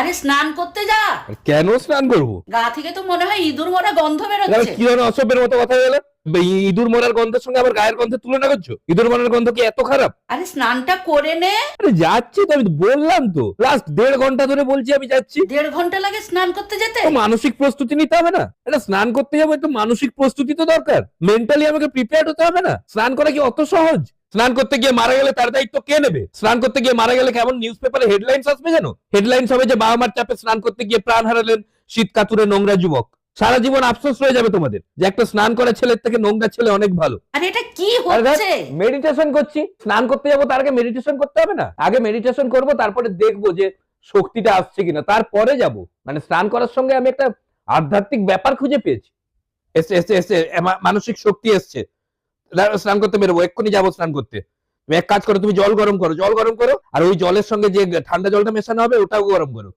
আরে স্নান করতে যা। কেন স্নান করবো? গা থেকে তো মনে হয় ইঁদুর মরা গন্ধ বেরোচ্ছে। কি ধরনের অসভ্যের মতো কথা বলে? ইঁদুর মরার গন্ধের সঙ্গে আবার গায়ের গন্ধের তুলনা করছো? ইঁদুর মরার গন্ধ কি এত খারাপ? আরে স্নানটা করে নে। আরে যাচ্ছি তো, আমি তো বললাম তো, লাস্ট 1.5 ঘন্টা ধরে বলছি আমি যাচ্ছি। 1.5 ঘন্টা লাগে স্নান করতে যেতে? তো মানসিক প্রস্তুতি নিতে হবে না? এটা স্নান করতে যাবো, একটু মানসিক প্রস্তুতি তো দরকার। মেন্টালি আমাকে প্রিপেয়ার্ড হতে হবে না? স্নান করা কি অত সহজ? স্নান করতে গিয়ে মারা গেলে তার দায়িত্ব কে নেবে? স্নান করতে গিয়ে মারা গেলে কেমন নিউজ পেপারে হেডলাইন্স আসবে জানো? হেডলাইন্স হবে যে বাবা মার চাপে স্নান করতে গিয়ে প্রাণ হারালেন শীত কাতুরে নোংরা যুবক। সারা জীবন আফসোস রয়ে যাবে তোমাদের যে একটা স্নান করা ছেলের থেকে নোংরা ছেলে অনেক ভালো। আরে এটা কি হচ্ছে? মেডিটেশন করছি, স্নান করতে যাবো, তার আগে মেডিটেশন করতে হবে না? আগে মেডিটেশন করব, তারপরে দেখবো যে শক্তিটা আসছে কিনা, তারপরে যাব। মানে স্নান করার সঙ্গে আমি একটা আধ্যাত্মিক ব্যাপার খুঁজে পেয়েছি। এসছে এসছে এসছে, মানসিক শক্তি এসছে। স্নান করতে বেরোবো, এক্ষুনি যাবো স্নান করতে। তুমি এক কাজ করো, তুমি জল গরম করো, আর ওই জলের সঙ্গে যে ঠান্ডা জলটা মেশানো হবে ওটাও গরম করো।